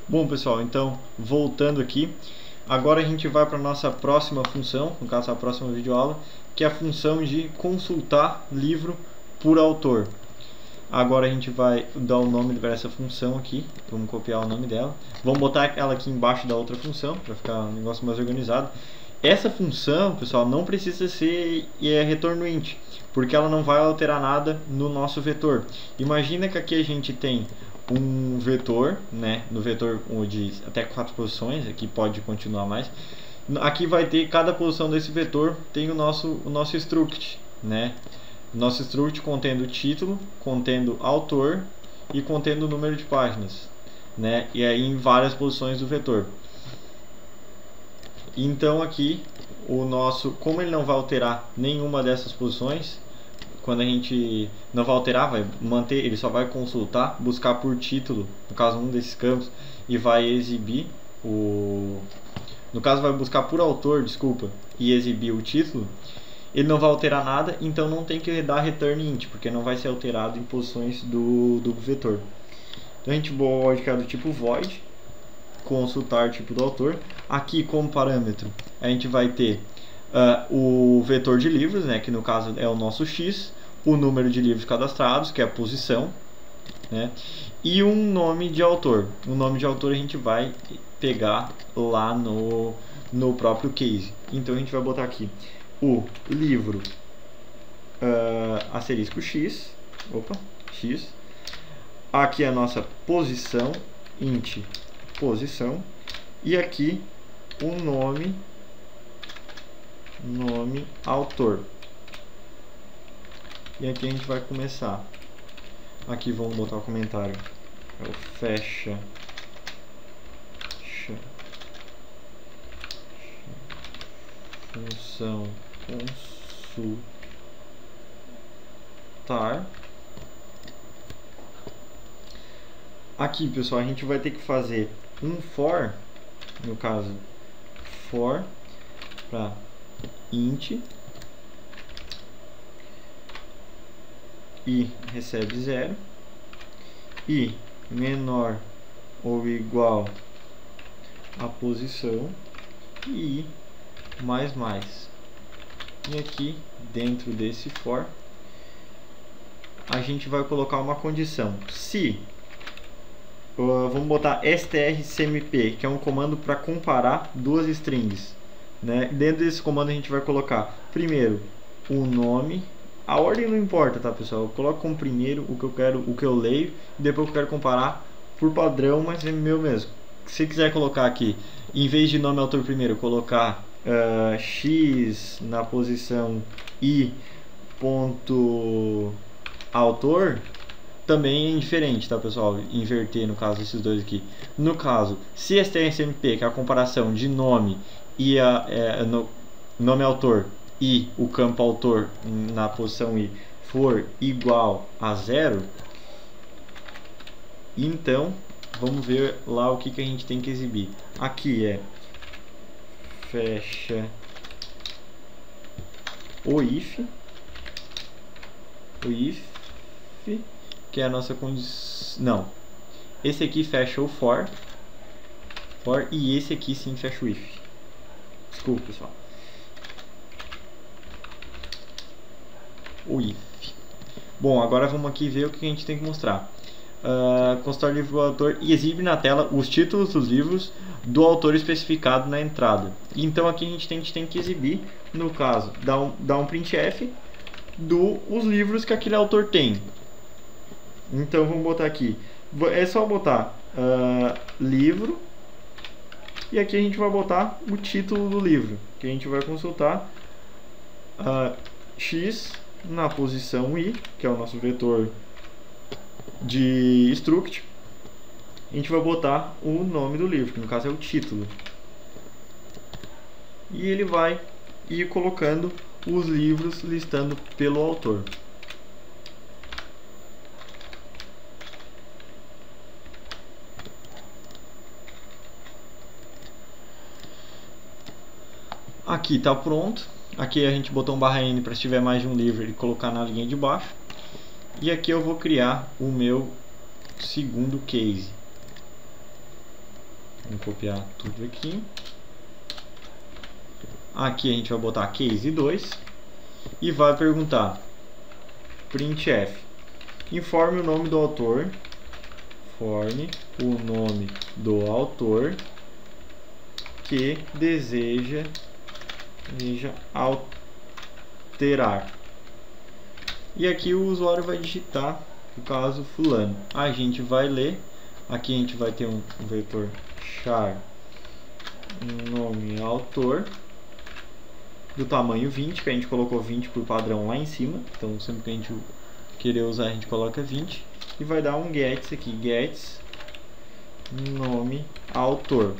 Bom, pessoal, então voltando aqui, agora a gente vai para a nossa próxima função, no caso a próxima videoaula, que é a função de consultar livro por autor. Agora a gente vai dar o nome para essa função aqui, vamos copiar o nome dela, vamos botar ela aqui embaixo da outra função, para ficar um negócio mais organizado. Essa função, pessoal, não precisa ser retorno int, porque ela não vai alterar nada no nosso vetor. Imagina que aqui a gente tem um vetor, né, no vetor de até 4 posições, aqui pode continuar mais. Aqui vai ter, cada posição desse vetor tem o nosso struct, né? Nosso struct contendo o título, contendo autor e contendo o número de páginas, né? E aí em várias posições do vetor. Então aqui o nosso, como ele não vai alterar nenhuma dessas posições, quando a gente não vai alterar, vai manter, ele só vai consultar, buscar por título, no caso um desses campos, e vai exibir o, no caso vai buscar por autor, desculpa, e exibir o título. Ele não vai alterar nada, então não tem que dar return int, porque não vai ser alterado em posições do vetor. Então a gente pode criar do tipo void, consultar tipo do autor. Aqui como parâmetro a gente vai ter o vetor de livros, né, que no caso é o nosso x, o número de livros cadastrados, que é a posição, né, e um nome de autor. O nome de autor a gente vai pegar lá no próprio case. Então a gente vai botar aqui o livro asterisco x, x. Aqui é a nossa posição, int posição, e aqui o nome autor. E aqui a gente vai começar. Aqui vamos botar o comentário. É o fecha função consultar. Aqui, pessoal, a gente vai ter que fazer um for, no caso for para int i recebe 0 e menor ou igual a posição e i mais mais. E aqui dentro desse for a gente vai colocar uma condição: se vamos botar strcmp, que é um comando para comparar duas strings, né? Dentro desse comando a gente vai colocar primeiro o nome, a ordem não importa, tá, pessoal? Eu coloco como primeiro o que eu quero, o que eu leio, e depois eu quero comparar por padrão, mas é meu mesmo. Se quiser colocar aqui, em vez de nome autor primeiro, colocar x na posição i ponto autor, também é indiferente, tá, pessoal? Inverter, no caso, esses dois aqui. No caso, se strcmp, que é a comparação de nome e nome autor e o campo autor na posição i for igual a 0, então vamos ver lá o que a gente tem que exibir. Aqui é fecha o if, que é a nossa condição. Não, esse aqui fecha o for, e esse aqui sim fecha o if. Desculpa, pessoal. O if. Bom, agora vamos aqui ver o que a gente tem que mostrar. Consultar o livro do autor e exibe na tela os títulos dos livros do autor especificado na entrada. Então aqui a gente tem que exibir, no caso, dar um printf dos livros que aquele autor tem. Então vamos botar aqui, é só botar livro, e aqui a gente vai botar o título do livro, que a gente vai consultar x na posição i, que é o nosso vetor de struct. A gente vai botar o nome do livro, que no caso é o título, e ele vai ir colocando os livros listando pelo autor. Aqui está pronto. Aqui a gente botou um /n para se tiver mais de um livro ele colocar na linha de baixo. E aqui eu vou criar o meu segundo case. Vamos copiar tudo aqui. Aqui a gente vai botar case 2 e vai perguntar printf, informe o nome do autor, que deseja alterar. E aqui o usuário vai digitar o caso fulano. A gente vai ler. Aqui a gente vai ter um vetor char nome autor do tamanho 20, que a gente colocou 20 por padrão lá em cima. Então sempre que a gente querer usar a gente coloca 20. E vai dar um gets aqui, gets nome autor.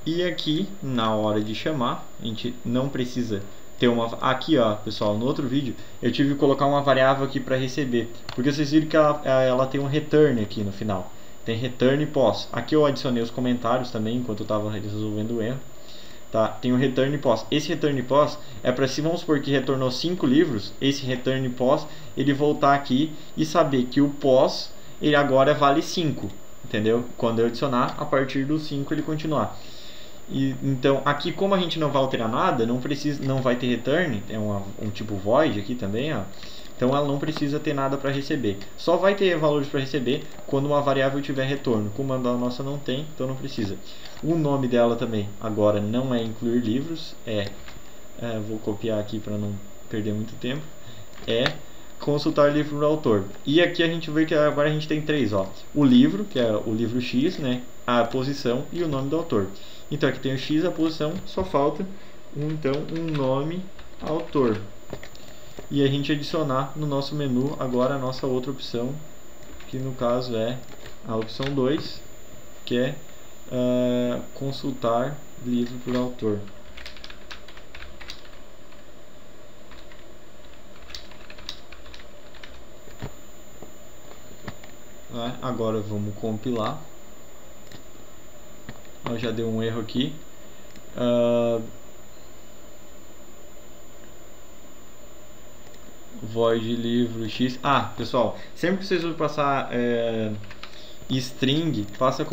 E aqui na hora de chamar, a gente não precisa ter uma... Aqui ó, pessoal, no outro vídeo eu tive que colocar uma variável aqui para receber, porque vocês viram que ela tem um return aqui no final, tem return pos. Aqui eu adicionei os comentários também enquanto eu estava resolvendo o erro, tá? Tem o return pos. Esse return pos é para, se vamos supor que retornou 5 livros, esse return pos ele voltar aqui e saber que o pos ele agora vale 5, entendeu? Quando eu adicionar, a partir do 5 ele continuar. E, então aqui, como a gente não vai alterar nada, não vai ter return, é um tipo void aqui também, ó. Então ela não precisa ter nada para receber, só vai ter valores para receber quando uma variável tiver retorno. Como a nossa não tem, então não precisa. O nome dela também agora não é incluir livros, vou copiar aqui para não perder muito tempo, é consultar livro do autor. E aqui a gente vê que agora a gente tem 3, ó. O livro, que é o livro X, né? A posição e o nome do autor. Então aqui tem o X, a posição, só falta então um nome autor. E a gente adicionar no nosso menu agora a nossa outra opção, que no caso é a opção 2, que é consultar livro por autor. Agora vamos compilar. Já deu um erro aqui. Void livro X. Pessoal, sempre que vocês vão passar string, passa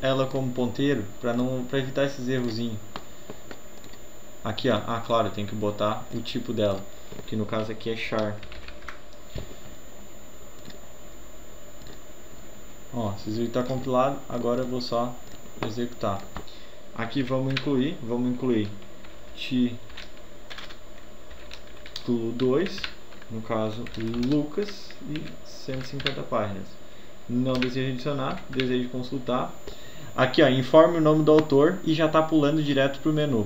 ela como ponteiro para evitar esses errozinhos. Aqui, ó. Claro, tem que botar o tipo dela, que no caso aqui é char. Vocês viram que está compilado. Agora eu vou só executar. Aqui vamos incluir título 2, no caso Lucas, e 150 páginas. Não desejo adicionar, desejo consultar. Aqui, ó, informe o nome do autor e já está pulando direto para o menu.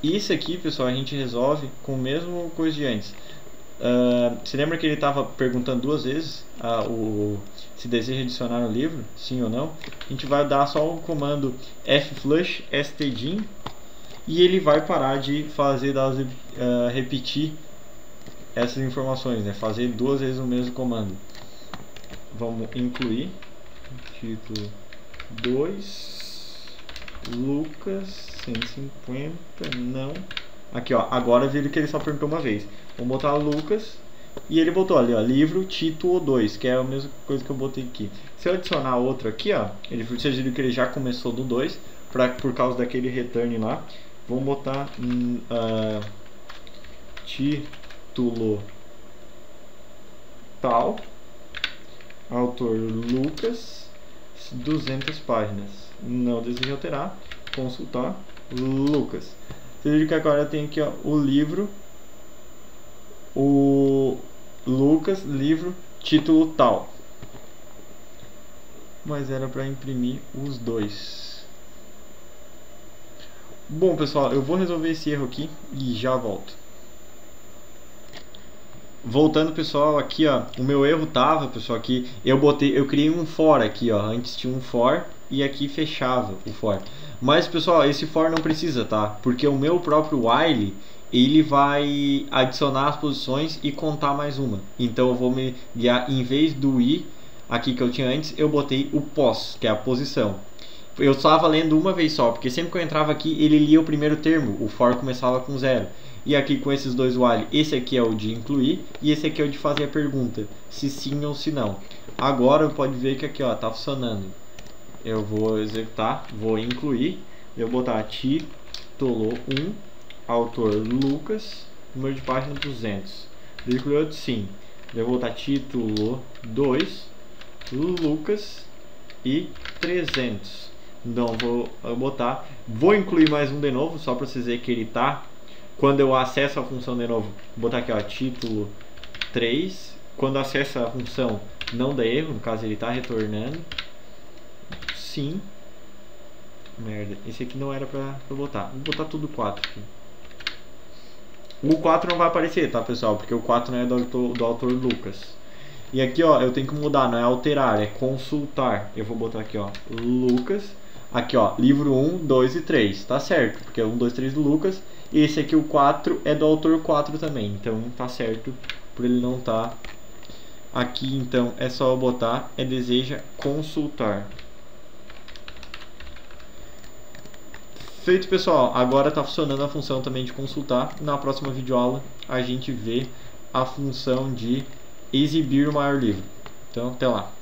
Isso aqui, pessoal, a gente resolve com a mesma coisa de antes. Você lembra que ele estava perguntando 2 vezes se deseja adicionar no livro, sim ou não? A gente vai dar só o comando fflush stdin e ele vai parar de fazer repetir essas informações, né? Fazer 2 vezes o mesmo comando. Vamos incluir título 2 Lucas 150 não. Aqui, ó, agora viram que ele só perguntou uma vez. Vamos botar Lucas e ele botou ali, ó, livro título 2, que é a mesma coisa que eu botei aqui. Se eu adicionar outro aqui, ó, vocês viram que ele já começou do 2 por causa daquele return lá. Vamos botar título tal, autor Lucas, 200 páginas. Não desejo alterar, consultar Lucas. Você viu que agora tem aqui, ó, o livro, o Lucas, livro, título tal. Mas era para imprimir os 2. Bom, pessoal, eu vou resolver esse erro aqui e já volto. Voltando, pessoal, aqui, ó, o meu erro tava, pessoal, aqui eu criei um for aqui, ó, antes tinha um for e aqui fechava o for. Mas, pessoal, esse for não precisa, tá? Porque o meu próprio while, ele vai adicionar as posições e contar mais uma. Então eu vou me guiar, em vez do i aqui que eu tinha antes, eu botei o pos, que é a posição. Eu estava lendo uma vez só, porque sempre que eu entrava aqui, ele lia o primeiro termo, o for começava com 0. E aqui com esses 2 while, esse aqui é o de incluir e esse aqui é o de fazer a pergunta, se sim ou se não. Agora pode ver que aqui ó, tá funcionando. Eu vou executar, vou incluir, eu vou botar título 1, autor Lucas, número de página 200. Incluiu sim. Eu vou botar título 2, Lucas e 300. Então vou incluir mais um de novo, só para vocês verem que ele tá. Quando eu acesso a função de novo, vou botar aqui ó, título 3. Quando acesso a função não dá erro, no caso ele está retornando. Sim. Merda, esse aqui não era pra botar. Vou botar tudo 4 aqui. O 4 não vai aparecer, tá pessoal? Porque o 4 não é do autor Lucas. E aqui ó, eu tenho que mudar, não é alterar, é consultar. Eu vou botar aqui ó, Lucas. Aqui ó, livro 1, 2 e 3, tá certo? Porque é 1, 2, 3 do Lucas. E esse aqui, o 4, é do autor 4 também. Então tá certo, por ele não tá. Aqui então é só eu botar, deseja consultar. Feito pessoal, agora está funcionando a função também de consultar. Na próxima videoaula a gente vê a função de exibir o maior livro. Então até lá.